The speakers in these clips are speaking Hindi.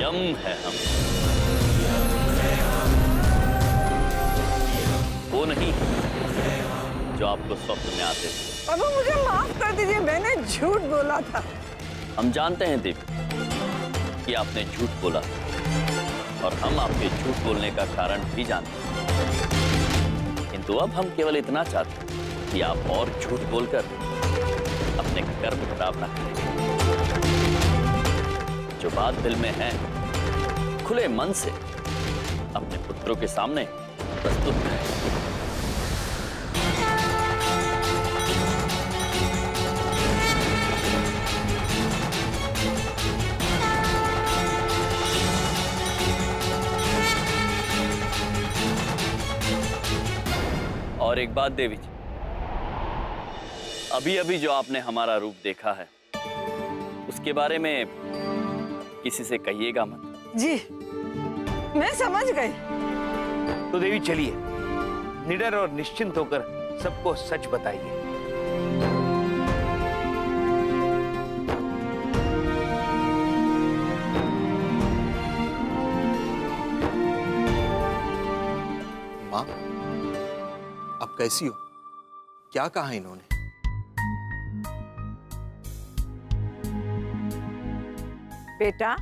यम है हम, वो नहीं जो आपको स्वप्न में आते थे। अब मुझे माफ कर दीजिए, मैंने झूठ बोला था। हम जानते हैं देवी कि आपने झूठ बोला और हम आपके झूठ बोलने का कारण भी जानते हैं, किंतु अब हम केवल इतना चाहते हैं कि आप और झूठ बोलकर अपने कर्म खराब ना करें। जो बात दिल में है खुले मन से अपने पुत्रों के सामने प्रस्तुत करें। और एक बात देवी जी, अभी अभी जो आपने हमारा रूप देखा है उसके बारे में किसी से कहिएगा मत। जी, मैं समझ गई। तो देवी चलिए, निडर और निश्चिंत होकर सबको सच बताइए। माँ, अब कैसी हो? क्या कहा इन्होंने? बेटा,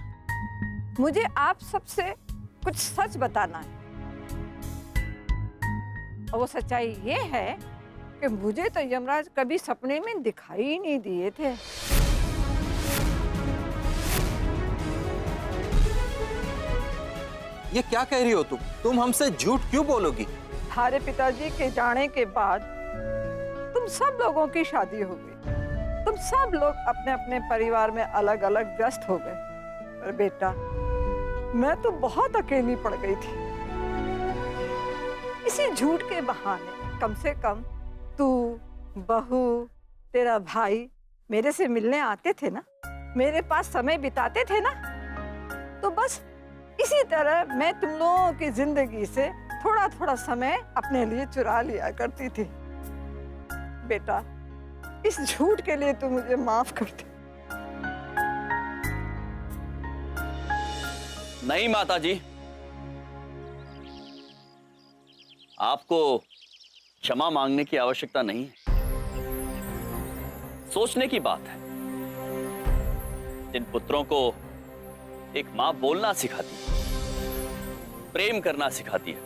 मुझे आप सबसे कुछ सच बताना है। और वो सच्चाई ये है कि मुझे तो यमराज कभी सपने में दिखाई ही नहीं दिए थे। ये क्या कह रही हो तुम? तुम हमसे झूठ क्यों बोलोगी? हमारे पिताजी के जाने के बाद तुम सब लोगों की शादी हो गई। तुम सब लोग अपने अपने परिवार में अलग अलग व्यस्त हो गए। पर बेटा, मैं तो बहुत अकेली पड़ गई थी। इसी झूठ के बहाने कम से कम तू, बहू, तेरा भाई मेरे से मिलने आते थे ना, मेरे पास समय बिताते थे ना। तो बस इसी तरह मैं तुम लोगों की जिंदगी से थोड़ा थोड़ा समय अपने लिए चुरा लिया करती थी। बेटा, इस झूठ के लिए तू मुझे माफ कर दे। नहीं माता जी, आपको क्षमा मांगने की आवश्यकता नहीं है। सोचने की बात है, जिन पुत्रों को एक मां बोलना सिखाती है, प्रेम करना सिखाती है,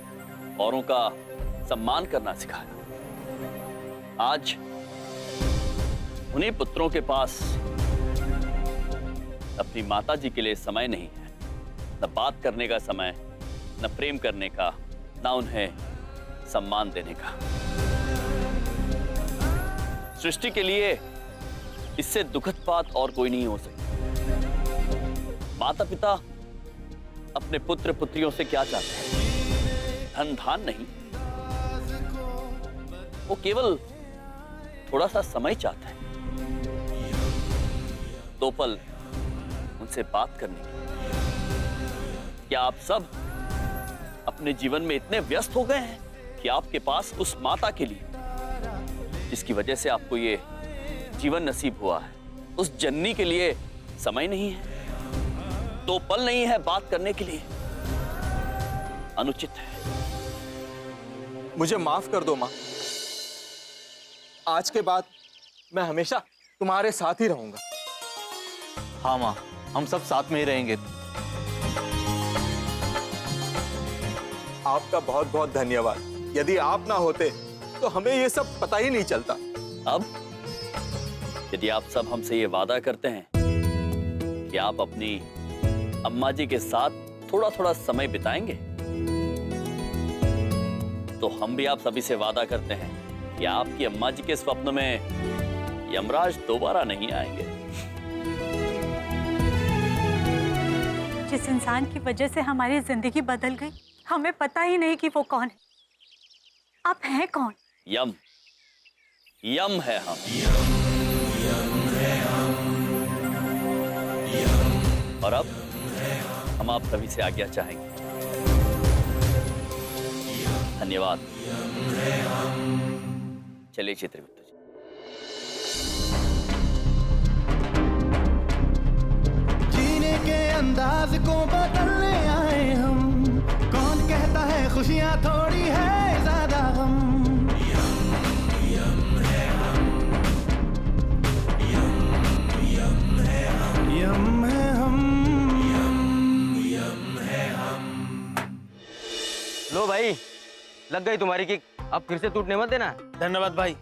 औरों का सम्मान करना सिखाया, आज उन्हीं पुत्रों के पास अपनी माता जी के लिए समय नहीं है। न बात करने का समय, न प्रेम करने का, न उन्हें सम्मान देने का। सृष्टि के लिए इससे दुखद बात और कोई नहीं हो सकती। माता पिता अपने पुत्र पुत्रियों से क्या चाहते हैं? धन धान नहीं, वो केवल थोड़ा सा समय चाहते हैं, 2 पल उनसे बात करने की। क्या आप सब अपने जीवन में इतने व्यस्त हो गए हैं कि आपके पास उस माता के लिए, जिसकी वजह से आपको ये जीवन नसीब हुआ है, उस जननी के लिए समय नहीं है? 2 पल नहीं है बात करने के लिए? अनुचित है। मुझे माफ कर दो माँ। आज के बाद मैं हमेशा तुम्हारे साथ ही रहूंगा। हाँ माँ, हम सब साथ में ही रहेंगे। आपका बहुत बहुत धन्यवाद। यदि आप ना होते तो हमें ये सब पता ही नहीं चलता। अब यदि आप सब हमसे ये वादा करते हैं कि आप अपनी अम्मा जी के साथ थोड़ा थोड़ा समय बिताएंगे, तो हम भी आप सभी से वादा करते हैं कि आपकी अम्मा जी के स्वप्न में यमराज दोबारा नहीं आएंगे। जिस इंसान की वजह से हमारी जिंदगी बदल गई, हमें पता ही नहीं कि वो कौन है। आप हैं कौन? यम, यम है हम। और अब हम आप सभी से आज्ञा चाहेंगे। धन्यवाद। चलिए चित्रगुप्त जी। जीने के अंदाज को भाई, लग गई तुम्हारी किक। अब फिर से टूटने मत देना। धन्यवाद भाई।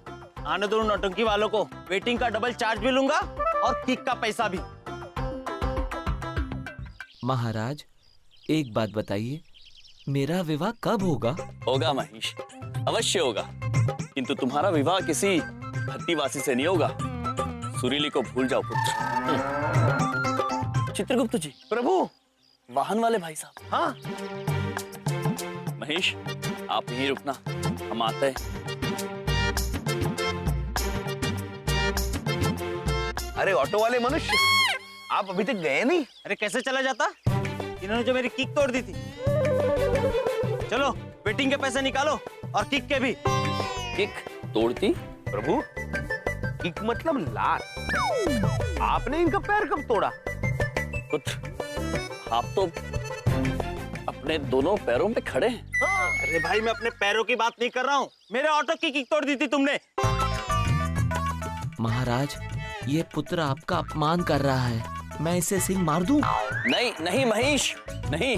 आने दो नौटंकी वालों को। वेटिंग का डबल चार्ज भी लूंगा और किक का पैसा भी। महाराज, एक बात बताइए, मेरा विवाह कब होगा? होगा महेश, अवश्य होगा, किंतु तुम्हारा विवाह किसी भट्टीवासी से नहीं होगा। सुरीली को भूल जाओ पुत्र। चित्रगुप्त जी। प्रभु। वाहन वाले भाई साहब। हाँ। महेश, आप यहीं रुकना, हम आते हैं। अरे ऑटो वाले मनुष्य, आप अभी तक गए नहीं? अरे कैसे चला जाता? इन्होंने जो मेरी किक तोड़ दी थी। चलो वेटिंग के पैसे निकालो और किक के भी। किक तोड़ती? प्रभु, किक मतलब लात। आपने इनका पैर कब तोड़ा? पुत्र, आप तो अपने दोनों पैरों पे खड़े हैं। अरे भाई, मैं अपने पैरों की बात नहीं कर रहा हूँ। मेरे ऑटो की किक तोड़ दी थी तुमने। महाराज, ये पुत्र आपका अपमान कर रहा है। मैं इसे सिंह मार दूं? नहीं नहीं महेश, नहीं,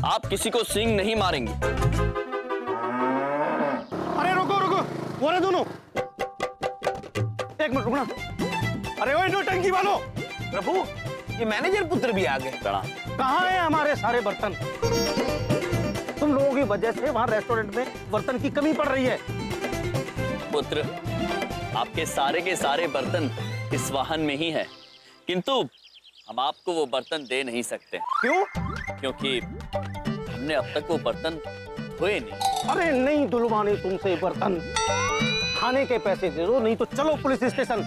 आप किसी को सिंह नहीं मारेंगे। अरे रुको रुको, वो रहे दोनों। एक मिनट रुकना। अरे ओए नौटंकी वालों। प्रभु, ये मैनेजर पुत्र भी आ गए। कहाँ है हमारे सारे बर्तन? तुम लोगों की वजह से वहाँ रेस्टोरेंट में बर्तन की कमी पड़ रही है। पुत्र, आपके सारे के सारे बर्तन इस वाहन में ही है, किंतु हम आपको वो बर्तन दे नहीं सकते। क्यों? क्योंकि हमने अब तक वो बर्तन धोए नहीं। अरे नहीं धुलवाने तुमसे बर्तन। खाने के पैसे दे दो, नहीं तो चलो पुलिस स्टेशन।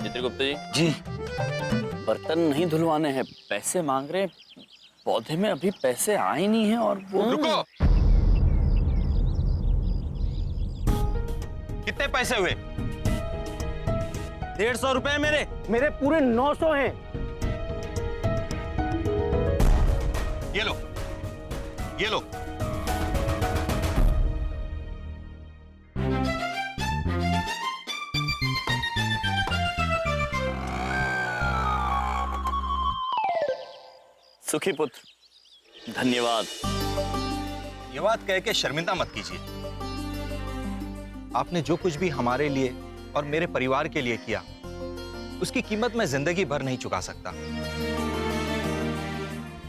चित्रगुप्त जी। जी। बर्तन नहीं धुलवाने हैं, पैसे मांग रहे। पौधे में अभी पैसे आए नहीं हैं और वो। रुको। कितने पैसे हुए? 150 रुपए मेरे पूरे 900 हैं। ये लो, ये लो। सुखी पुत्र, धन्यवाद। ये बात कह के शर्मिंदा मत कीजिए। आपने जो कुछ भी हमारे लिए और मेरे परिवार के लिए किया, उसकी कीमत मैं जिंदगी भर नहीं चुका सकता।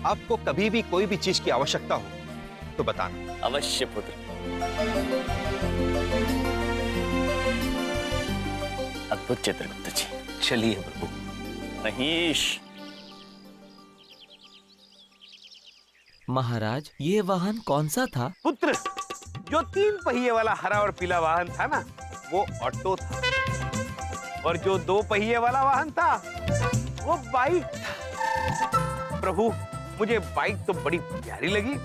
आपको कभी भी कोई भी चीज की आवश्यकता हो तो बताना। अवश्य पुत्र। अद्भुत चित्रगुप्त जी। चलिए प्रभु। महेश। महाराज, ये वाहन कौन सा था? पुत्र, जो 3 पहिए वाला हरा और पीला वाहन था ना, वो ऑटो था। और जो 2 पहिए वाला वाहन था, वो बाइक था। प्रभु, मुझे बाइक तो बड़ी प्यारी लगी।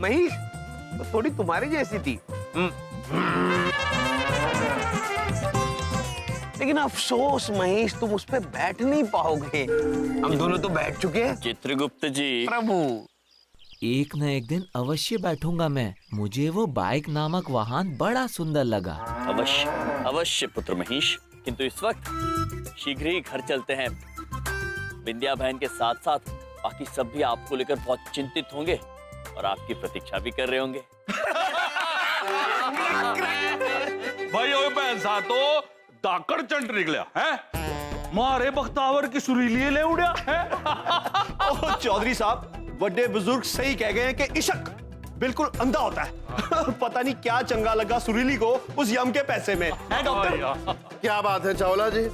महेश, तो थोड़ी तुम्हारी जैसी थी। लेकिन अफसोस महेश, तुम उस पे बैठ नहीं पाओगे। हम दोनों तो बैठ चुके हैं। चित्रगुप्त जी। प्रभु, एक न एक दिन अवश्य बैठूंगा मैं। मुझे वो बाइक नामक वाहन बड़ा सुंदर लगा। अवश्य अवश्य पुत्र महेश, किंतु इस वक्त शीघ्र ही घर चलते हैं। विंध्या बहन के साथ साथ बाकी सब भी आपको लेकर बहुत चिंतित होंगे और आपकी प्रतीक्षा भी कर रहे होंगे। भाई ओए बहन सा तो दाकड़ चंट निकलिया है। मारे बख्तावर की सुरीली ले उड़िया है। ओह चौधरी साहब, बड़े बुजुर्ग सही कह गए हैं कि इश्क बिल्कुल अंधा होता है। पता नहीं क्या चंगा लगा सुरीली को उस यम के पैसे में। है डॉक्टर? क्या बात है चावला जी,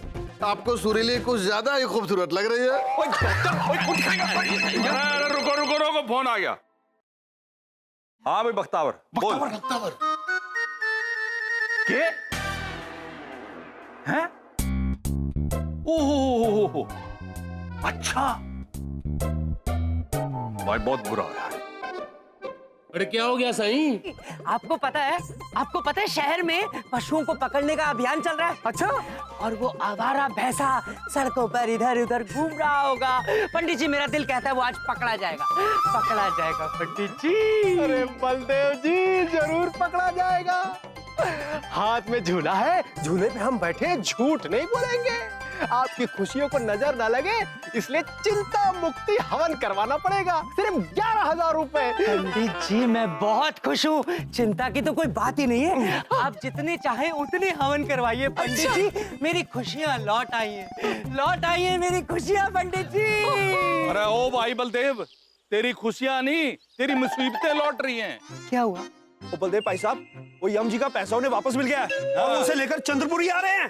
आपको सुरीली कुछ ज्यादा ही खूबसूरत लग रही है। रुको रुको रुको, फोन आ गया। हाँ भाई बख्तावर, बोल। बख्तावर। के हैं? ओहो, अच्छा भाई, बहुत बुरा है। अरे क्या हो गया सही? आपको पता है शहर में पशुओं को पकड़ने का अभियान चल रहा है। अच्छा? और वो आवारा भैंसा सड़कों पर इधर उधर घूम रहा होगा। पंडित जी, मेरा दिल कहता है वो आज पकड़ा जाएगा पंडित जी। अरे बलदेव जी, जरूर पकड़ा जाएगा। हाथ में झूला है, झूले पे हम बैठे, झूठ नहीं बोलेंगे। आपकी खुशियों को नजर न लगे इसलिए चिंता मुक्ति हवन करवाना पड़ेगा, सिर्फ 11,000 रुपए। पंडित जी मैं बहुत खुश हूँ, चिंता की तो कोई बात ही नहीं है। आप जितने चाहे उतने हवन करवाइए पंडित जी, मेरी खुशियाँ लौट आई हैं मेरी खुशियाँ पंडित जी। अरे ओ भाई बलदेव, तेरी खुशियां नहीं, तेरी मुसीबतें लौट रही हैं। क्या हुआ? ओ बलदेव भाई साहब, वो यम जी का पैसा उन्हें वापस मिल गया है और वो उसे लेकर चंद्रपुरी आ रहे हैं।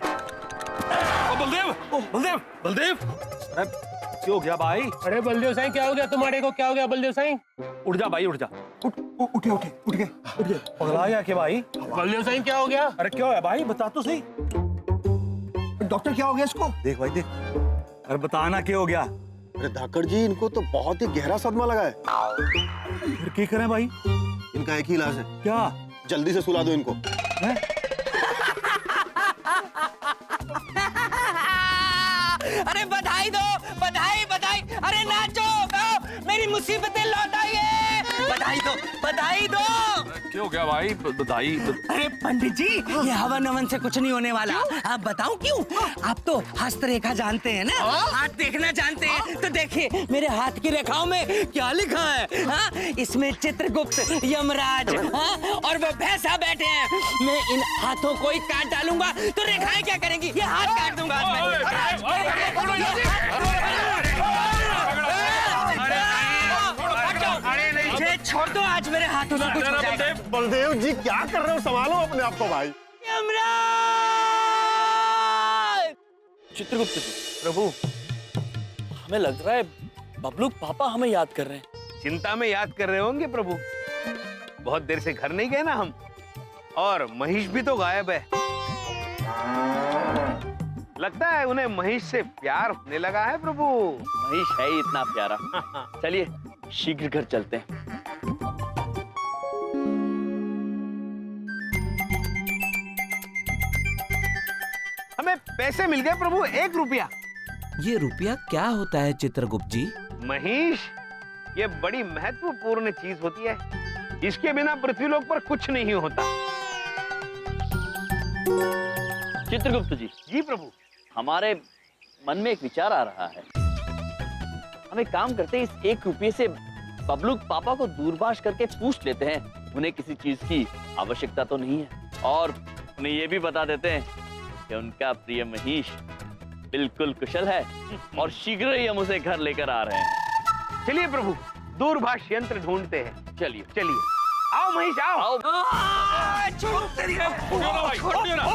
ओ बलदेव, बलदेव, बलदेव, अरे क्या हो गया भाई? अरे बलदेव साईं क्या हो गया तुम्हारे को? क्या हो गया बलदेव साईं? उठ जा भाई, उठ जा। उठ गए। पगला गया क्या भाई? बलदेव साईं क्या हो गया? अरे क्या है भाई, बता तो सही। डॉक्टर क्या हो गया इसको? देख भाई देख। अरे बताना क्या हो गया? अरे धाकड़ जी, इनको तो बहुत ही गहरा सदमा लगा है। फिर क्या करें भाई? इनका एक ही इलाज है। क्या? जल्दी से सुला दो इनको। अरे बधाई दो, बधाई बधाई, अरे नाचो गाओ, मेरी मुसीबतें लौट आई है। बधाई दो। क्या हो गया भाई? बधाई। अरे पंडित जी, ये हवन हवन से कुछ नहीं होने वाला। आप बताऊं क्यों? आप तो हस्तरेखा जानते हैं ना, हाथ देखना जानते हैं, तो देखिए मेरे हाथ की रेखाओं में क्या लिखा है। हाँ? इसमें चित्रगुप्त, यमराज, हाँ? और वो भैंसा बैठे हैं। मैं इन हाथों को ही काट डालूंगा तो रेखाएं क्या करेंगी? ये हाथ काट दूंगा। छोड़ दो, आज मेरे हाथों से कुछ हो जाएगा। बलदेव जी क्या कर रहे हो? संभालो अपने आप को भाई। चित्रगुप्त जी, प्रभु, हमें लग रहा है बबलू पापा हमें याद कर रहे हैं। चिंता में याद कर रहे होंगे प्रभु, बहुत देर से घर नहीं गए ना हम, और महिष भी तो गायब है। लगता है उन्हें महिष से प्यार होने लगा है प्रभु। महिष है ही इतना प्यारा। चलिए शीघ्र घर चलते हैं। हमें पैसे मिल गए प्रभु, 1 रुपया। ये रुपया क्या होता है चित्रगुप्त जी? महिष, ये बड़ी महत्वपूर्ण चीज होती है, इसके बिना पृथ्वीलोक पर कुछ नहीं होता। चित्रगुप्त जी। जी प्रभु। हमारे मन में एक विचार आ रहा है। हम एक काम करते हैं, इस 1 रुपये से बबलू पापा को दूरभाष करके पूछ लेते हैं उन्हें किसी चीज की आवश्यकता तो नहीं है, और उन्हें ये भी बता देते हैं कि उनका प्रिय महिष बिल्कुल कुशल है और शीघ्र ही हम उसे घर लेकर आ रहे हैं। चलिए प्रभु, दूरभाष यंत्र ढूंढते हैं। चलिए चलिए, आओ महिष आओ।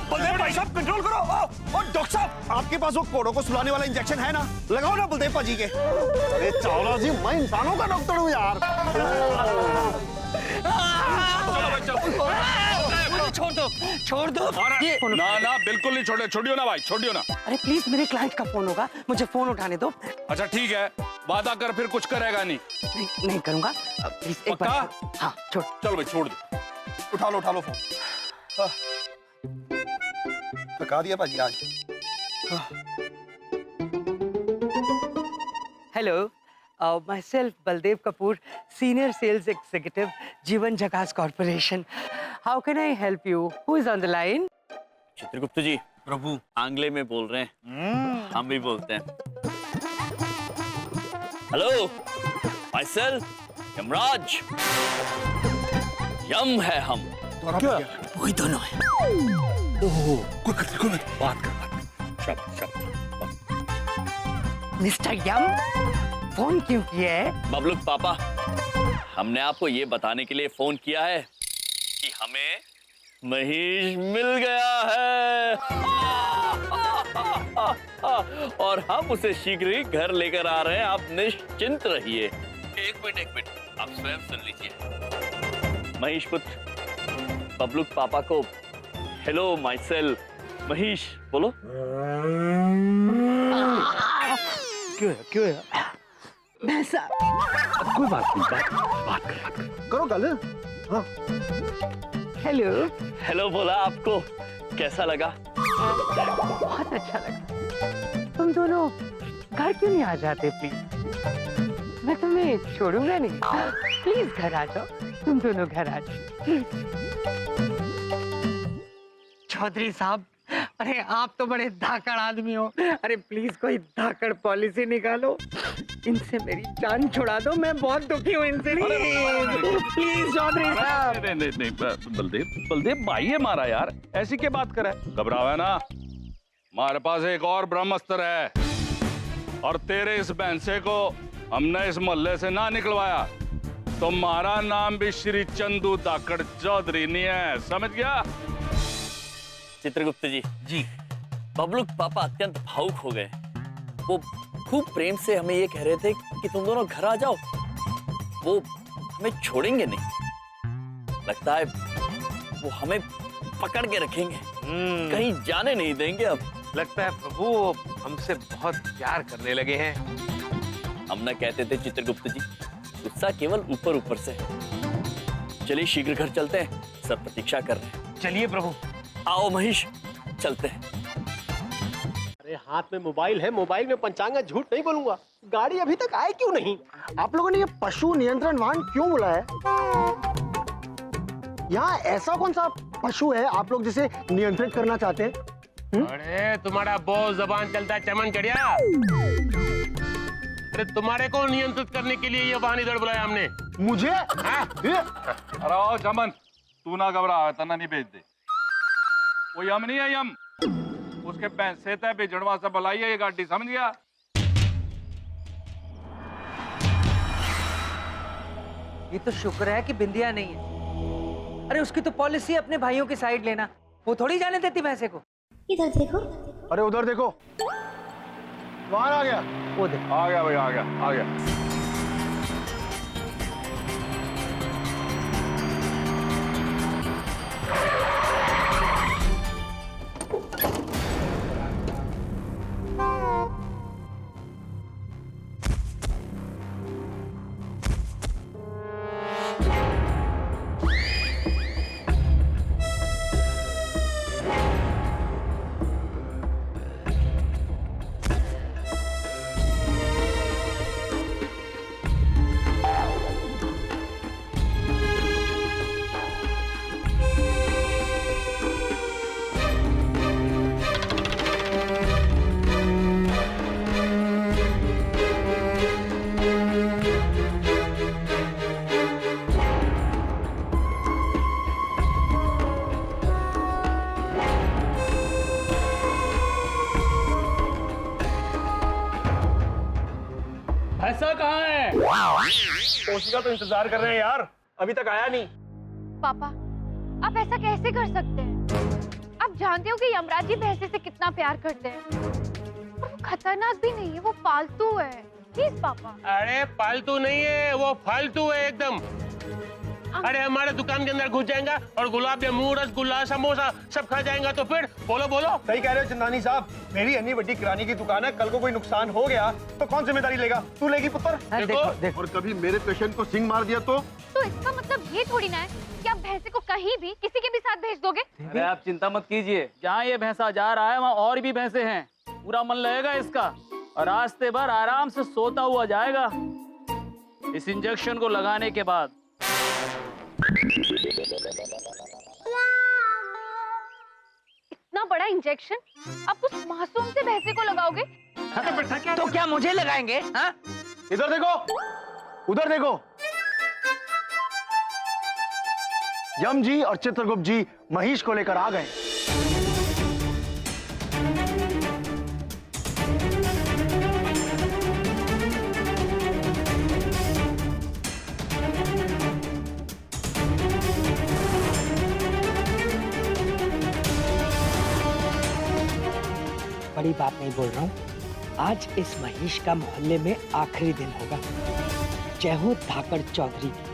बलदेव भाई साहब कंट्रोल करो। और डॉक्टर साहब, आपके पास वो कोड़ों को सुलाने वाला इंजेक्शन है ना? लगाओ ना बलदेव जी के। अरे चावला जी, मैं इंसानों का डॉक्टर हूँ यार। छोड़ दो। ना बिल्कुल नहीं छोड़े, छोड़ियो ना भाई, छोड़ियो ना। अरे प्लीज, मेरे क्लाइंट का फोन होगा, मुझे फोन उठाने दो। अच्छा ठीक है, वादा कर फिर कुछ करेगा नहीं। नहीं करूंगा, प्लीज एक बार। हाँ छोड़। चलो भाई छोड़ दो। उठा लो फोन। थका दिया भाजी आज। Hello, myself Baldev Kapoor, Senior Sales Executive, Jeevan Jhakas Corporation. How can I help you? Who is on the line? Chitragupta ji, प्रभु आंग्ले में बोल रहे हैं, हम भी बोलते हैं। Hello, myself Yamraj. Yam है हम। क्या? वही दोनों है। बात कर। शब्द। मिस्टर यम, फोन क्यों किया है? बबलू पापा, हमने आपको ये बताने के लिए फोन किया है कि हमें महिष मिल गया है और हम उसे शीघ्र ही घर लेकर आ रहे हैं। आप निश्चिंत रहिए। एक मिनट, आप स्वयं सुन लीजिए। महिष पुत्र बबलू पापा को हेलो माई सेल्फ महिष बोलो। क्यों है? भैंसा। कोई बात नहीं, बात करो गल। हाँ। हेलो बोला आपको कैसा लगा? बहुत अच्छा लगा। तुम दोनों घर क्यों नहीं आ जाते प्लीज? मैं तुम्हें छोड़ूंगा नहीं। प्लीज घर आ जाओ, तुम दोनों घर आ जाओ प्लीज। चौधरी साहब, अरे आप तो बड़े धाकड़ आदमी हो। अरे प्लीज कोई धाकड़ पॉलिसी निकालो, इनसे मेरी जान छुड़ा दो, मैं बहुत दुखी हूँ इनसे। प्लीज चौधरी साहब। नहीं बलदेव भाई है हमारा यार, ऐसी क्या बात करे, घबरावे ना। हमारे पास एक और ब्रह्मास्त्र है, और तेरे इस भैंसे को हमने इस मोहल्ले से ना निकलवाया तो हमारा नाम भी श्री चंदू धाकड़ चौधरी नहीं है, समझ गया? चित्रगुप्त जी बबलू पापा अत्यंत भावुक हो गए। वो खूब प्रेम से हमें ये कह रहे थे कि तुम दोनों घर आ जाओ, वो हमें छोड़ेंगे नहीं। लगता है वो हमें पकड़ के रखेंगे, कहीं जाने नहीं देंगे। अब लगता है प्रभु वो हमसे बहुत प्यार करने लगे हैं। हम न कहते थे चित्रगुप्त जी, गुस्सा केवल ऊपर ऊपर से है। चलिए शीघ्र घर चलते हैं, सब प्रतीक्षा कर रहे हैं। चलिए प्रभु। आओ महेश, चलते हैं। अरे हाथ में मोबाइल है, मोबाइल में पंचांग है, झूठ नहीं बोलूंगा। गाड़ी अभी तक आए क्यों नहीं? आप लोगों ने ये पशु नियंत्रण वाहन क्यों बुलाया? यहाँ ऐसा कौन सा पशु है आप लोग जिसे नियंत्रित करना चाहते हैं? अरे तुम्हारा बहुत जबान चलता है चमन चढ़िया। अरे तुम्हारे को नियंत्रित करने के लिए ये वाहन इधर बुलाया हमने। मुझे? अरे आओ चमन, तू ना घबरा, तना नहीं भेज दे। वो यम नहीं है, यम उसके पैसे तय बिजड़वा से बुलाई है ये गाड़ी, समझ गया? ये तो शुक्र है कि बिंदिया नहीं है। अरे उसकी तो पॉलिसी अपने भाइयों की साइड लेना, वो थोड़ी जाने देती भैंसे को। इधर देखो। अरे उधर देखो, बाहर आ गया। वो देखो, आ गया भाई, आ गया, आ गया। ऐसा कहाँ है? कोशिका तो इंतजार कर रहे हैं यार, अभी तक आया नहीं। पापा, आप ऐसा कैसे कर सकते हैं? आप जानते हो कि यमराज जी भैंसे से कितना प्यार करते हैं। और वो खतरनाक भी नहीं है, वो पालतू है। प्लीज पापा। अरे पालतू नहीं है, वो फालतू है एकदम। अरे हमारे दुकान के अंदर घुस जाएगा और गुलाब जामुन, रसगुल्ला, समोसा सब खा जाएगा तो फिर बोलो बोलो। सही कह रहे हो चंदानी साहब, मेरी अन्नी बड़ी किराने की दुकान है, कल को कोई नुकसान हो गया तो कौन जिम्मेदारी लेगा? तू लेगी पुत्र? देखो। और कभी मेरे पेशेंट को सिंग मार दिया तो इसका मतलब ये थोड़ी ना है कि आप भैंसे को कहीं भी किसी के भी साथ भेज दोगे। अरे आप चिंता मत कीजिए, जहाँ ये भैंसा जा रहा है वहाँ और भी भैंसे हैं, पूरा मन लगेगा इसका और रास्ते भर आराम से सोता हुआ जाएगा। इस इंजेक्शन को लगाने के बाद इतना बड़ा इंजेक्शन आप उस मासूम से भैंसे को लगाओगे? तो क्या मुझे लगाएंगे? हाँ? इधर देखो, उधर देखो। यम जी और चित्रगुप्त जी महेश को लेकर आ गए। बड़ी बात नहीं बोल रहा हूँ, आज इस महेश का मोहल्ले में आखिरी दिन होगा। जय हो धाकड़ चौधरी की।